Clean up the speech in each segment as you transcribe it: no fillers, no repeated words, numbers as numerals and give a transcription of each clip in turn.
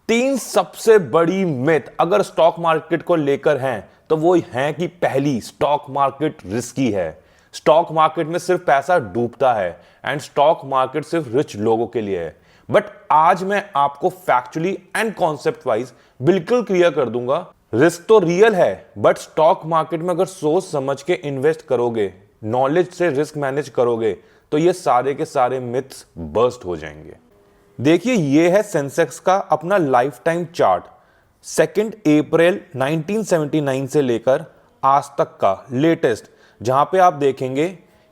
तीन सबसे बड़ी मिथ अगर स्टॉक मार्केट को लेकर हैं तो वो है कि पहली, स्टॉक मार्केट रिस्की है। स्टॉक मार्केट में सिर्फ पैसा डूबता है एंड स्टॉक मार्केट सिर्फ रिच लोगों के लिए है। बट आज मैं आपको फैक्चुअली एंड कॉन्सेप्ट वाइज बिल्कुल क्लियर कर दूंगा, रिस्क तो रियल है बट स्टॉक मार्केट में अगर सोच समझ के इन्वेस्ट करोगे, नॉलेज से रिस्क मैनेज करोगे तो ये सारे के सारे मिथ्स बर्स्ट हो जाएंगे। देखिए, ये है सेंसेक्स का अपना लाइफ टाइम चार्ट 2 अप्रैल 1979 से लेकर आज तक का लेटेस्ट, जहां पे आप देखेंगे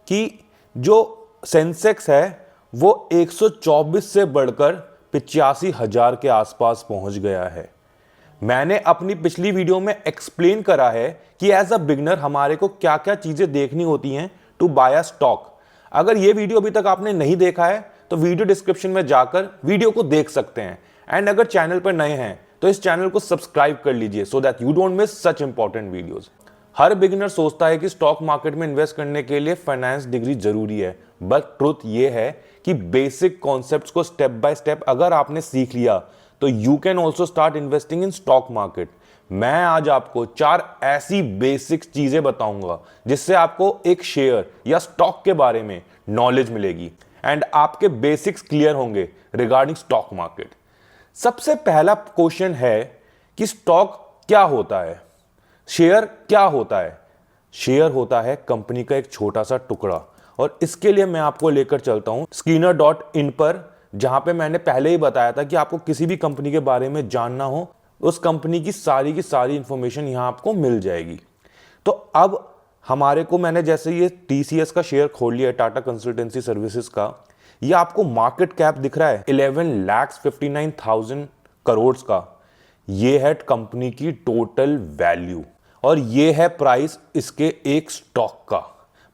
कि जो सेंसेक्स है वो 124 से बढ़कर 85,000 के आसपास पहुंच गया है। मैंने अपनी पिछली वीडियो में एक्सप्लेन करा है कि एज अ बिगनर हमारे को क्या क्या चीजें देखनी होती हैं टू बाय अ स्टॉक। अगर ये वीडियो अभी तक आपने नहीं देखा है तो वीडियो डिस्क्रिप्शन में जाकर वीडियो को देख सकते हैं। एंड अगर चैनल पर नए हैं तो इस चैनल को सब्सक्राइब कर लीजिए so that you don't miss such important videos. Her beginner सोचता है कि स्टॉक मार्केट में इन्वेस्ट करने के लिए फाइनेंस डिग्री जरूरी है, बट ट्रुथ ये है कि बेसिक कॉन्सेप्ट्स को स्टेप बाय स्टेप अगर आपने सीख लिया तो you can also start investing in stock market. मैं आज आपको 4 ऐसी बेसिक चीजें बताऊंगा जिससे आपको एक शेयर या स्टॉक के बारे में नॉलेज मिलेगी एंड आपके बेसिक्स क्लियर होंगे रिगार्डिंग स्टॉक मार्केट। सबसे पहला क्वेश्चन है कि स्टॉक क्या होता है, शेयर क्या होता है। शेयर होता है कंपनी का एक छोटा सा टुकड़ा, और इसके लिए मैं आपको लेकर चलता हूं Skinner.in पर, जहां पे मैंने पहले ही बताया था कि आपको किसी भी कंपनी के बारे में जानना हो उस कंपनी की सारी इंफॉर्मेशन यहां आपको मिल जाएगी। तो अब हमारे को, मैंने जैसे ये TCS का शेयर खोल लिया है, टाटा कंसल्टेंसी सर्विसेज का, ये आपको मार्केट कैप दिख रहा है 11,59,000 करोड़ का। ये है कंपनी की टोटल वैल्यू और ये है प्राइस इसके एक स्टॉक का।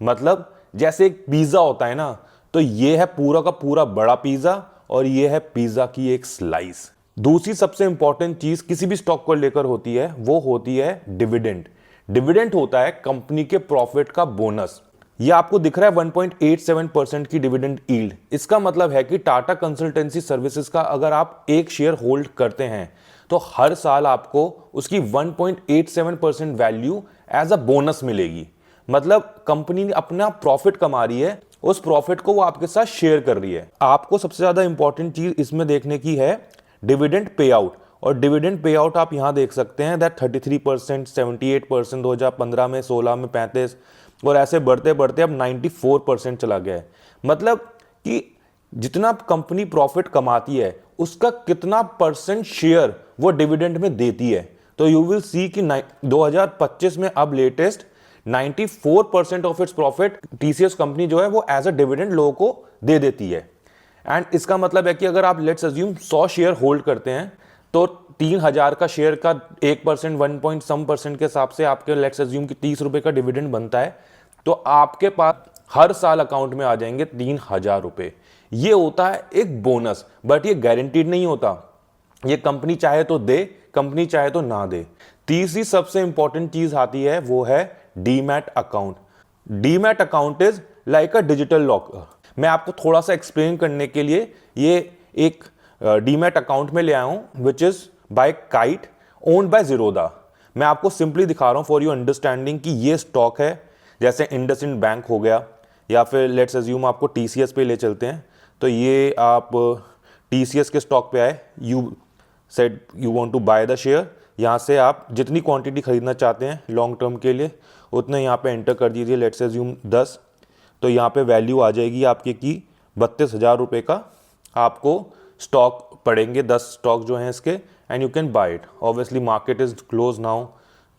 मतलब जैसे एक पिज्जा होता है ना, तो ये है पूरा का पूरा बड़ा पिज्जा और ये है पिज्जा की एक स्लाइस। दूसरी सबसे इंपॉर्टेंट चीज किसी भी स्टॉक को लेकर होती है वो होती है डिविडेंड। डिविडेंड होता है कंपनी के प्रॉफिट का बोनस। ये आपको दिख रहा है 1.87% की डिविडेंड यील्ड। इसका मतलब है कि टाटा कंसल्टेंसी सर्विसेज का अगर आप एक शेयर होल्ड करते हैं तो हर साल आपको उसकी 1.87% वैल्यू एज अ बोनस मिलेगी। मतलब कंपनी ने अपना प्रॉफिट कमा रही है, उस प्रॉफिट को वो आपके साथ शेयर कर रही है। आपको सबसे ज्यादा इंपॉर्टेंट चीज इसमें देखने की है डिविडेंड पे आउट, और डिविडेंड पे आउट आप यहां देख सकते हैं दैट 33%, 78% 2015 में, 16 में 35, और ऐसे बढ़ते बढ़ते अब 94% चला गया है। मतलब कि जितना कंपनी प्रॉफिट कमाती है उसका कितना परसेंट शेयर वो डिविडेंड में देती है। तो यू विल सी कि 2025 में अब latest 94% of its profit TCS company जो है वो एज अ डिविडेंड लोगों को दे देती है। एंड इसका मतलब है कि अगर आप लेट्स अज्यूम 100 शेयर होल्ड करते हैं तो 3,000 का शेयर का 1%, 1 पॉइंट सम परसेंट के हिसाब से आपके लेट्स अज्यूम कि 30 रुपए का डिविडेंड बनता है, तो आपके पास हर साल अकाउंट में आ जाएंगे 3,000 रुपए। ये होता है एक बोनस, बट ये गारंटीड नहीं होता। ये कंपनी चाहे तो दे, कंपनी चाहे तो ना दे। तीसरी सबसे इंपॉर्टेंट चीज आती है वो है demat account. Demat account is like a digital locker. मैं आपको थोड़ा सा एक्सप्लेन करने के लिए ये एक डीमैट अकाउंट में ले आया हूं which is by kite, owned by Zerodha. मैं आपको सिंपली दिखा रहा हूं फॉर योर अंडरस्टैंडिंग कि ये स्टॉक है, जैसे इंडसइंड बैंक हो गया, या फिर लेट्स अज्यूम आपको TCS पे ले चलते हैं। तो ये आप TCS के स्टॉक पे आए, you said you want to buy the share. यहाँ से आप जितनी क्वांटिटी खरीदना चाहते हैं लॉन्ग टर्म के लिए उतना यहाँ पे एंटर कर दीजिए, लेट्स अज्यूम 10। तो यहाँ पे वैल्यू आ जाएगी आपके की 32,000 रुपये का। आपको स्टॉक पड़ेंगे 10 स्टॉक जो हैं इसके, and you can buy it. Obviously market is close now,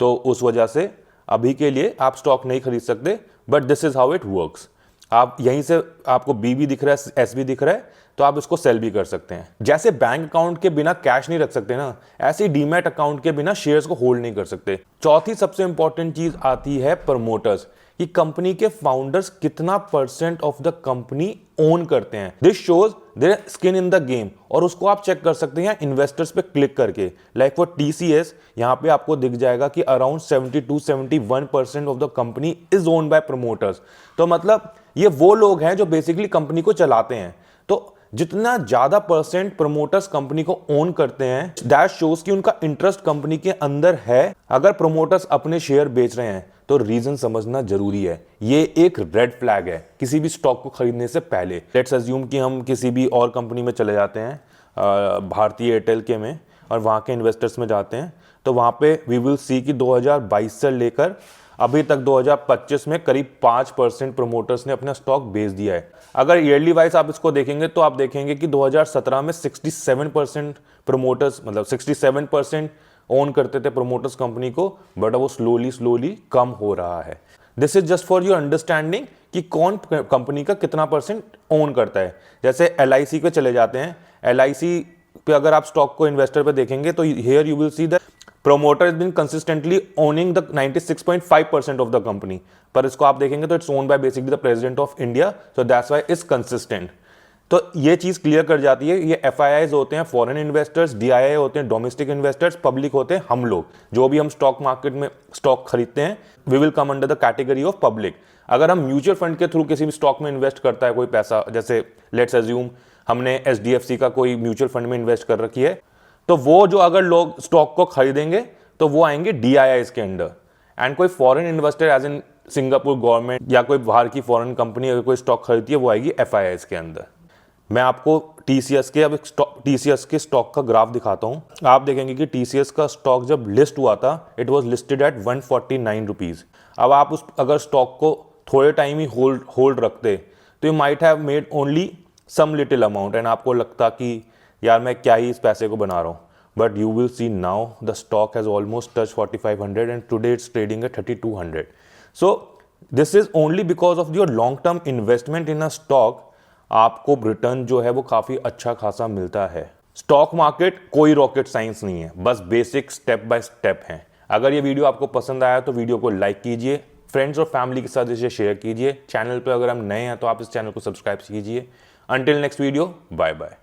तो उस वजह से अभी के लिए आप स्टॉक नहीं खरीद सकते, but this is how it works. आप यहीं से आपको B भी दिख रहा है, S भी दिख रहा है, तो आप इसको सेल भी कर सकते हैं। जैसे बैंक अकाउंट के बिना कैश नहीं रख सकते ना, ऐसे ही डीमैट अकाउंट के बिना शेयर्स को होल्ड नहीं कर सकते। चौथी सबसे इंपॉर्टेंट चीज आती है प्रमोटर्स, कि कंपनी के फाउंडर्स कितना % ऑफ द कंपनी ओन करते हैं। This shows their skin in the game, और उसको आप चेक कर सकते हैं इन्वेस्टर्स पे क्लिक करके। लाइक फॉर TCS यहाँ पे आपको दिख जाएगा कि around 72-71% of the company is owned by promoters. तो मतलब ये वो लोग हैं जो बेसिकली कंपनी को चलाते हैं। तो जितना ज्यादा परसेंट प्रमोटर्स कंपनी को ओन करते हैं, दैट शोज कि उनका इंटरेस्ट कंपनी के अंदर है। अगर प्रमोटर्स अपने शेयर बेच रहे हैं तो रीजन समझना जरूरी है। ये एक रेड फ्लैग है किसी भी स्टॉक को खरीदने से पहले। लेट्स अज्यूम कि हम किसी भी और कंपनी में चले जाते हैं, भारतीय एयरटेल के में, और वहाँ के इन्वेस्टर्स में जाते हैं, तो वहाँ पे वी विल सी कि 2022 से लेकर अभी तक 2025 में करीब 5% प्रमोटर्स ने अपना स्टॉक बेच दिया है। अगर ईयरली वाइज आप इसको देखेंगे तो आप देखेंगे कि 2017 में 67% प्रमोटर्स, मतलब 67% ओन करते थे प्रमोटर्स कंपनी को, बट वो स्लोली कम हो रहा है। This is just for your understanding कि कौन कंपनी का कितना परसेंट ओन करता है। जैसे LIC पे चले जाते हैं, LIC पे अगर आप स्टॉक को इन्वेस्टर पे देखेंगे तो here you will see that promoter has been consistently owning the 96.5% of the company, पर इसको आप देखेंगे तो it's owned by basically the president of India, so that's why it's consistent। तो ये चीज क्लियर कर जाती है। ये FIIs होते हैं फॉरेन इन्वेस्टर्स, DII होते हैं डोमेस्टिक इन्वेस्टर्स, पब्लिक होते हैं हम लोग। जो भी हम स्टॉक मार्केट में स्टॉक खरीदते हैं, we will come under the category of public. अगर हम म्यूचुअल फंड के थ्रू किसी भी स्टॉक में इन्वेस्ट करता है कोई पैसा, जैसे लेट्स अज्यूम हमने SDFC का कोई म्यूचुअल फंड में इन्वेस्ट कर रखी है, तो वो जो अगर लोग स्टॉक को खरीदेंगे तो वो आएंगे DIIs के अंडर। एंड कोई foreign investor as in Singapore government या कोई बाहर की फॉरेन कंपनी अगर कोई स्टॉक खरीदती है वो आएगी FIIs के अंदर। मैं आपको TCS के स्टॉक का ग्राफ दिखाता हूं। आप देखेंगे कि TCS का स्टॉक जब लिस्ट हुआ था, it was listed at 149 rupees. अब आप उस अगर स्टॉक को थोड़े टाइम ही होल्ड रखते तो you might have made only some little amount, and आपको लगता कि यार मैं क्या ही इस पैसे को बना रहा हूँ। But you will see now the stock has almost touch 4500 and today it's trading at 3200। So this is only because of your long term investment in a stock. आपको रिटर्न जो है वो काफी अच्छा खासा मिलता है। स्टॉक मार्केट कोई रॉकेट साइंस नहीं है, बस बेसिक स्टेप बाय स्टेप है। अगर ये वीडियो आपको पसंद आया तो वीडियो को लाइक कीजिए, फ्रेंड्स और फैमिली के साथ इसे शेयर कीजिए। चैनल पे अगर हम नए हैं तो आप इस चैनल को सब्सक्राइब कीजिए। Until next video, bye bye.